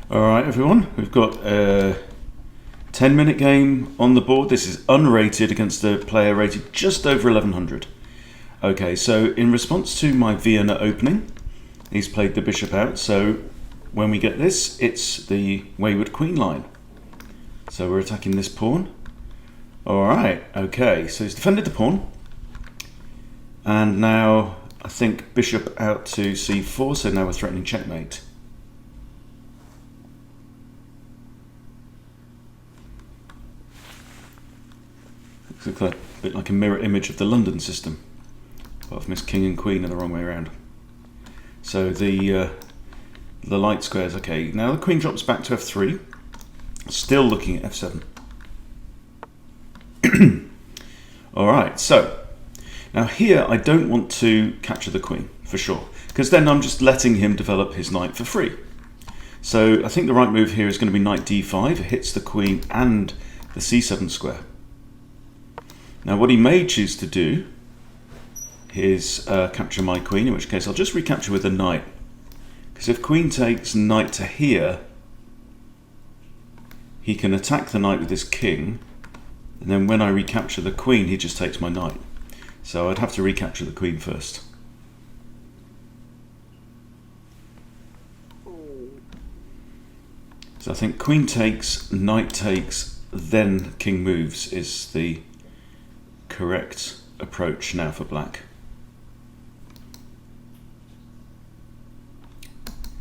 Alright everyone, we've got a 10-minute game on the board. This is unrated against a player rated just over 1100. Okay, so in response to my Vienna opening, he's played the bishop out, so when we get this, it's the Wayward Queen line. So we're attacking this pawn. Alright, okay, so he's defended the pawn. And now I think bishop out to c4, so now we're threatening checkmate. Looks like a bit like a mirror image of the London system, apart from this king and queen are the wrong way around. So the light squares. Okay, now the queen drops back to f3. Still looking at f7. All right, so now here I don't want to capture the queen for sure, because then I'm just letting him develop his knight for free. So I think the right move here is going to be knight d5. It hits the queen and the c7 square. Now what he may choose to do is capture my queen, in which case I'll just recapture with a knight. Because if queen takes knight to here, he can attack the knight with his king, and then when I recapture the queen, he just takes my knight. So I'd have to recapture the queen first. So I think queen takes, knight takes, then king moves is the correct approach now for black.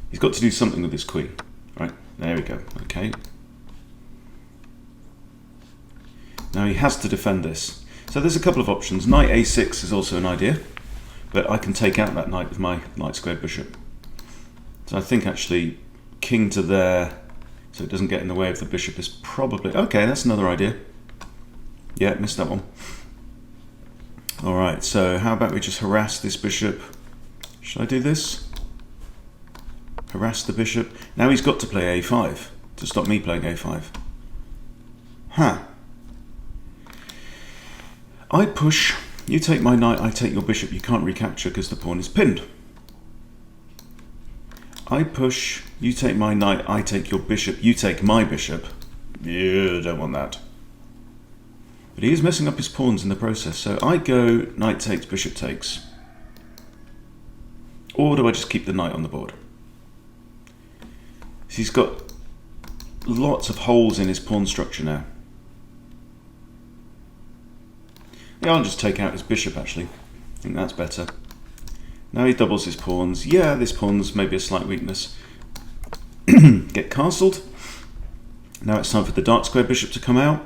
He's got to do something with his queen. Right, there we go. Okay. Now he has to defend this. So there's a couple of options. Knight a6 is also an idea, but I can take out that knight with my knight squared bishop. So I think actually king to there, so it doesn't get in the way of the bishop, is probably... Okay, that's another idea. Yeah, missed that one. Alright, so how about we just harass this bishop? Should I do this? Harass the bishop. Now he's got to play a5 to stop me playing a5. Huh. I push, you take my knight, I take your bishop. You can't recapture because the pawn is pinned. I push, you take my knight, I take your bishop, you take my bishop. Yeah, don't want that. But he is messing up his pawns in the process, so I go knight takes, bishop takes. Or do I just keep the knight on the board? So he's got lots of holes in his pawn structure now. Yeah, I'll just take out his bishop actually. I think that's better. Now he doubles his pawns. Yeah, this pawn's maybe a slight weakness. Get castled. Now it's time for the dark square bishop to come out.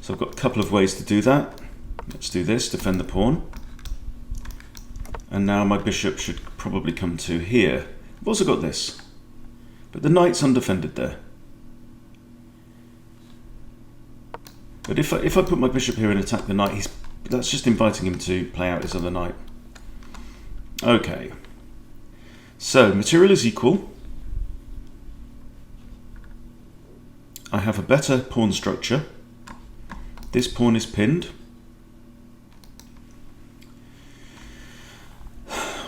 So I've got a couple of ways to do that. Let's do this, defend the pawn. And now my bishop should probably come to here. I've also got this. But the knight's undefended there. But if I put my bishop here and attack the knight, that's just inviting him to play out his other knight. Okay. So material is equal. I have a better pawn structure. This pawn is pinned.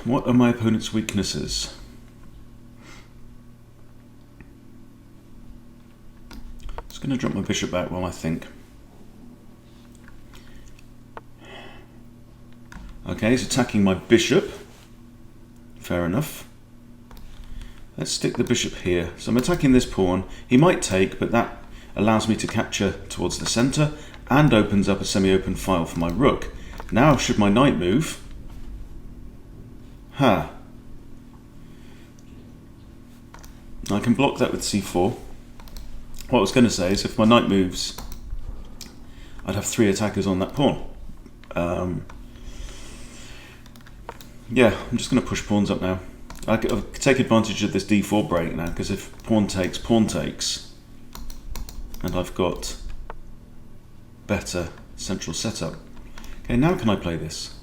What are my opponent's weaknesses? I'm just going to drop my bishop back while I think. Okay, he's attacking my bishop. Fair enough. Let's stick the bishop here. So I'm attacking this pawn. He might take, but that allows me to capture towards the center and opens up a semi-open file for my rook. Now, should my knight move... I can block that with c4. What I was going to say is if my knight moves, I'd have 3 attackers on that pawn. Yeah, I'm just going to push pawns up now. I could take advantage of this d4 break now, because if pawn takes, and I've got better central setup. Okay, now can I play this?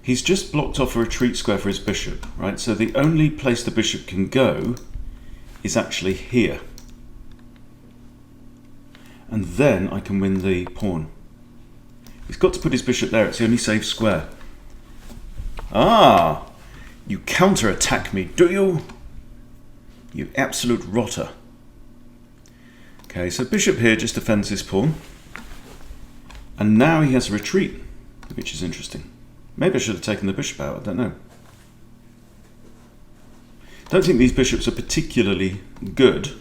He's just blocked off a retreat square for his bishop, right? So the only place the bishop can go is actually here. And then I can win the pawn. He's got to put his bishop there, it's the only safe square. Ah! You counter-attack me, do you? You absolute rotter. Okay, so bishop here just defends this pawn. And now he has a retreat, which is interesting. Maybe I should have taken the bishop out, I don't know. Don't think these bishops are particularly good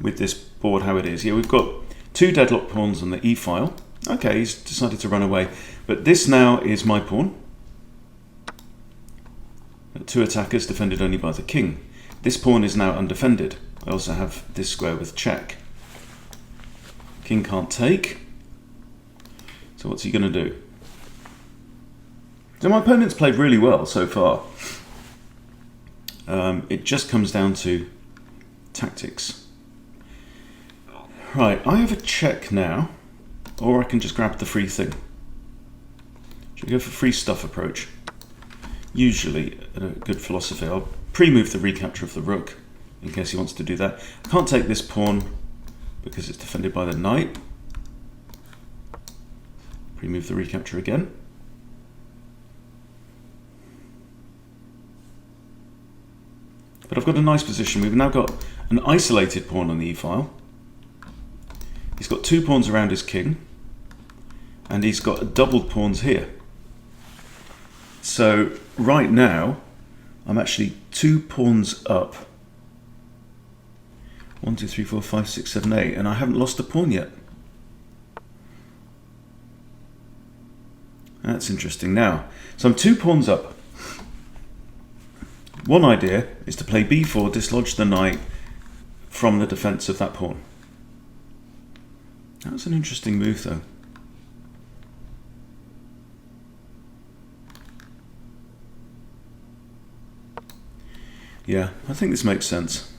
with this board how it is. Yeah, we've got two deadlock pawns on the e-file. Okay, he's decided to run away. But this now is my pawn. Two attackers defended only by the king. This pawn is now undefended. I also have this square with check. King can't take. So what's he going to do? So my opponent's played really well so far. It just comes down to tactics. Right, I have a check now, or I can just grab the free thing. Should we go for free stuff approach? Usually a good philosophy. I'll pre-move the recapture of the rook in case he wants to do that. I can't take this pawn because it's defended by the knight. Pre-move the recapture again. But I've got a nice position. We've now got an isolated pawn on the e-file. He's got two pawns around his king, and he's got doubled pawns here. So right now, I'm actually 2 pawns up. 1, 2, 3, 4, 5, 6, 7, 8, and I haven't lost a pawn yet. That's interesting. Now, so I'm 2 pawns up. One idea is to play b4, dislodge the knight from the defense of that pawn. That's an interesting move, though. Yeah, I think this makes sense.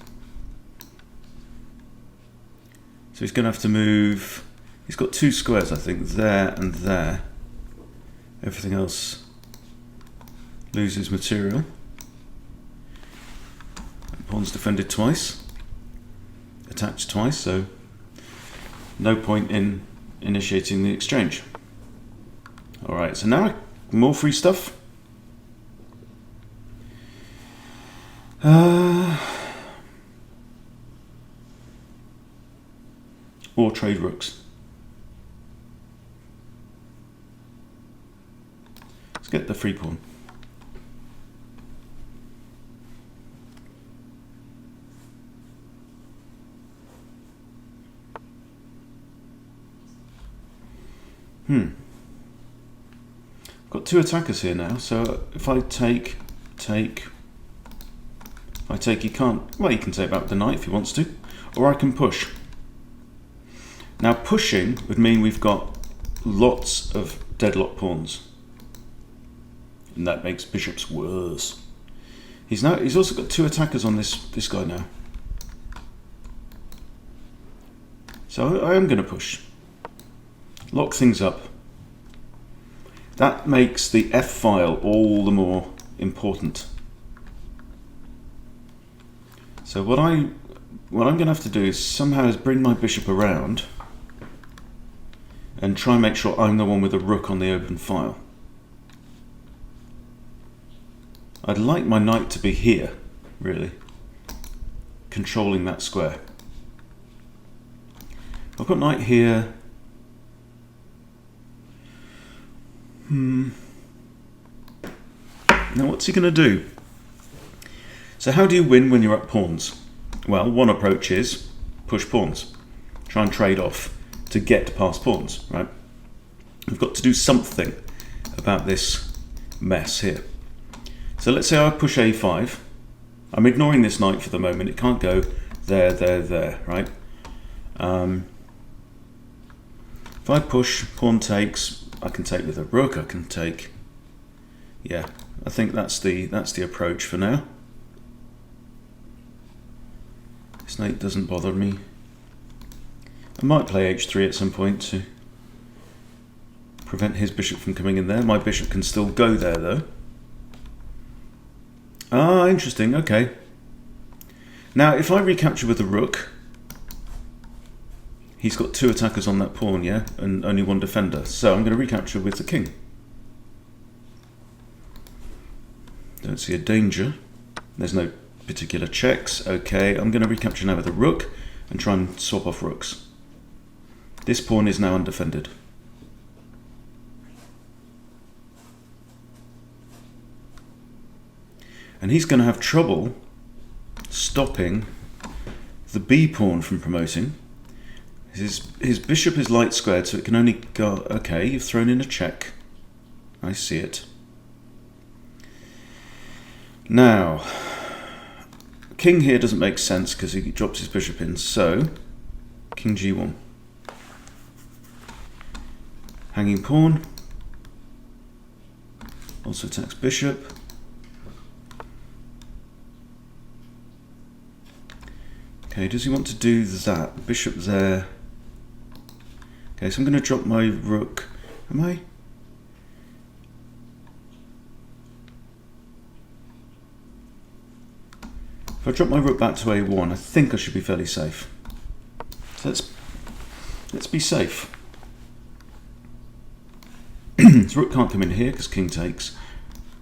So he's going to have to move. He's got 2 squares, I think, there and there. Everything else loses material. Pawn's defended twice, attached twice, so no point in initiating the exchange. Alright, so now more free stuff. Or trade rooks. Let's get the free pawn. I've got 2 attackers here now, so if I take, he can't, well, he can take back the knight if he wants to, or I can push. Now pushing would mean we've got lots of deadlock pawns, and that makes bishops worse. He's also got 2 attackers on this guy now. So I am going to push. Lock things up. That makes the f-file all the more important. So what I'm going to have to do is somehow bring my bishop around and try and make sure I'm the one with the rook on the open file. I'd like my knight to be here, really, controlling that square. I've got knight here. Now what's he going to do? So how do you win when you're up pawns? Well, one approach is push pawns. Try and trade off to get past pawns, right? We've got to do something about this mess here. So let's say I push a5. I'm ignoring this knight for the moment. It can't go there, there, there, right? If I push, pawn takes, I can take with a rook, I can take, yeah, I think that's the approach for now. This knight doesn't bother me. I might play h3 at some point to prevent his bishop from coming in there. My bishop can still go there though. Ah, interesting, okay. Now if I recapture with a rook, he's got 2 attackers on that pawn, yeah, and only 1 defender. So I'm going to recapture with the king. Don't see a danger. There's no particular checks. Okay, I'm going to recapture now with a rook and try and swap off rooks. This pawn is now undefended. And he's going to have trouble stopping the b pawn from promoting. His bishop is light squared, so it can only go... Okay, you've thrown in a check. I see it. Now, king here doesn't make sense because he drops his bishop in, so king g1. Hanging pawn. Also attacks bishop. Okay, does he want to do that? Bishop there. Okay, so I'm going to drop my rook. Am I? If I drop my rook back to a1, I think I should be fairly safe. So let's be safe. So rook can't come in here because king takes.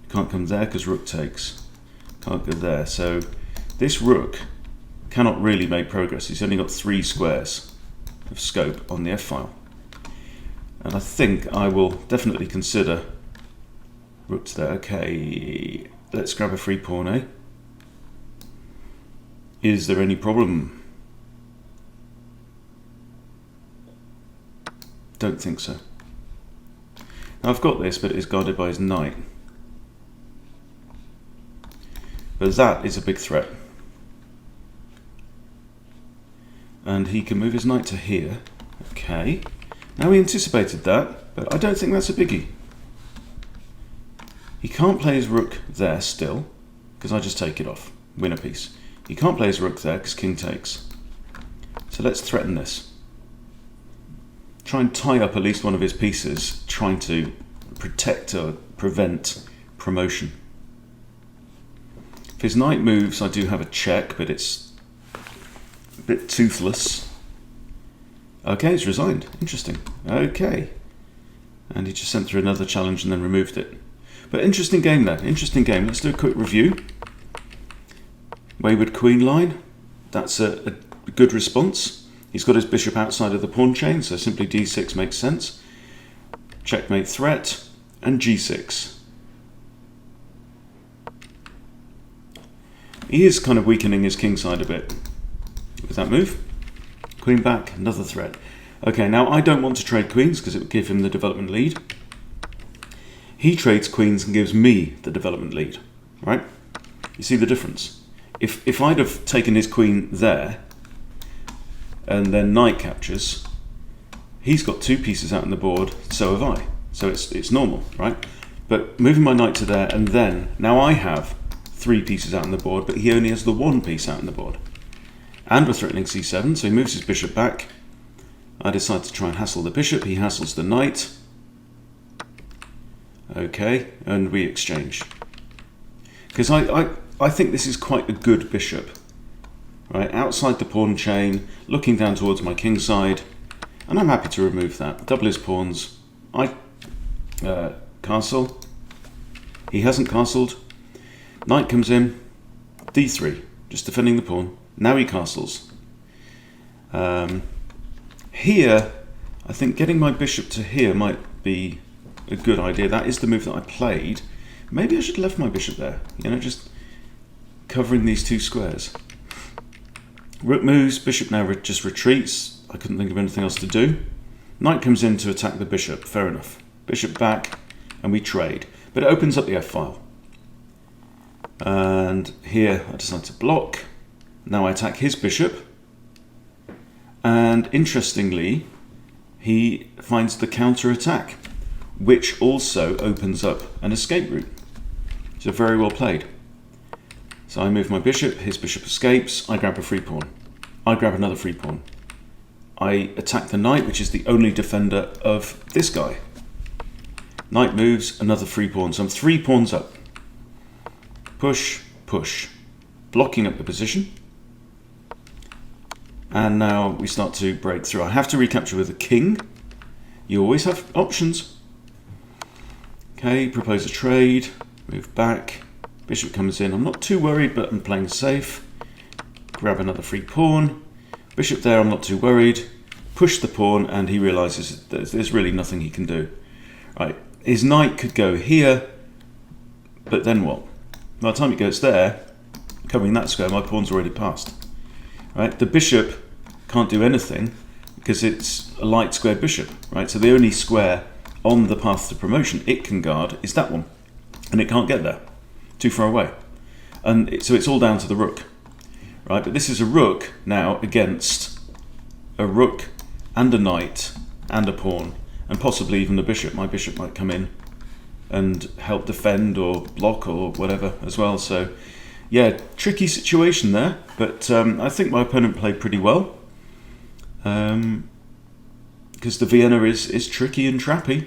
Can't come there because rook takes. Can't go there. So this rook cannot really make progress. He's only got 3 squares of scope on the f-file. And I think I will definitely consider rook to there. Okay, let's grab a free pawn, eh? Is there any problem? Don't think so. Now I've got this, but it is guarded by his knight. But that is a big threat. And he can move his knight to here. Okay. Now we anticipated that, but I don't think that's a biggie. He can't play his rook there still, because I just take it off. Win a piece. He can't play his rook there because king takes. So let's threaten this. Try and tie up at least one of his pieces, trying to protect or prevent promotion. If his knight moves, I do have a check, but it's a bit toothless. Okay, he's resigned. Interesting. Okay. And he just sent through another challenge and then removed it. But interesting game there. Interesting game. Let's do a quick review. Wayward Queen line. That's a good response. He's got his bishop outside of the pawn chain, so simply d6 makes sense. Checkmate threat, and g6. He is kind of weakening his king side a bit with that move. Queen back, another threat. Okay, now I don't want to trade queens because it would give him the development lead. He trades queens and gives me the development lead, right? You see the difference? If I'd have taken his queen there and then knight captures, he's got 2 pieces out on the board, so have I. So it's normal, right? But moving my knight to there and then, now I have 3 pieces out on the board, but he only has the 1 piece out on the board. And we're threatening c7, so he moves his bishop back. I decide to try and hassle the bishop, he hassles the knight. Okay, and we exchange. Because I think this is quite a good bishop. Right, outside the pawn chain, looking down towards my king side, and I'm happy to remove that. Double his pawns. I castle. He hasn't castled. Knight comes in. d3, just defending the pawn. Now he castles. Here, I think getting my bishop to here might be a good idea. That is the move that I played. Maybe I should have left my bishop there. You know, just covering these 2 squares. Rook moves, bishop now just retreats. I couldn't think of anything else to do. Knight comes in to attack the bishop, fair enough. Bishop back, and we trade. But it opens up the f-file. And here I decide to block. Now I attack his bishop. And interestingly, he finds the counter-attack, which also opens up an escape route. So very well played. So I move my bishop, his bishop escapes, I grab a free pawn. I grab another free pawn. I attack the knight, which is the only defender of this guy. Knight moves, another free pawn. So I'm 3 pawns up. Push, push. Blocking up the position. And now we start to break through. I have to recapture with a king. You always have options. Okay, propose a trade. Move back. Bishop comes in. I'm not too worried, but I'm playing safe. Grab another free pawn. Bishop there, I'm not too worried. Push the pawn, and he realizes there's really nothing he can do. Right, his knight could go here, but then what? By the time it goes there, covering that square, my pawn's already passed. Right, the bishop can't do anything because it's a light squared bishop. Right, so the only square on the path to promotion it can guard is that one, and it can't get there, too far away. And so it's all down to the rook. Right, but this is a rook now against a rook and a knight and a pawn, and possibly even a bishop. My bishop might come in and help defend or block or whatever as well. So yeah, tricky situation there, but I think my opponent played pretty well, because the Vienna is tricky and trappy,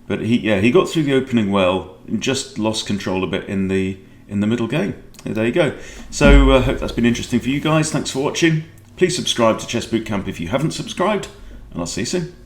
but he got through the opening well and just lost control a bit in the middle game. There you go. So I hope that's been interesting for you guys. Thanks for watching. Please subscribe to Chess Bootcamp if you haven't subscribed, and I'll see you soon.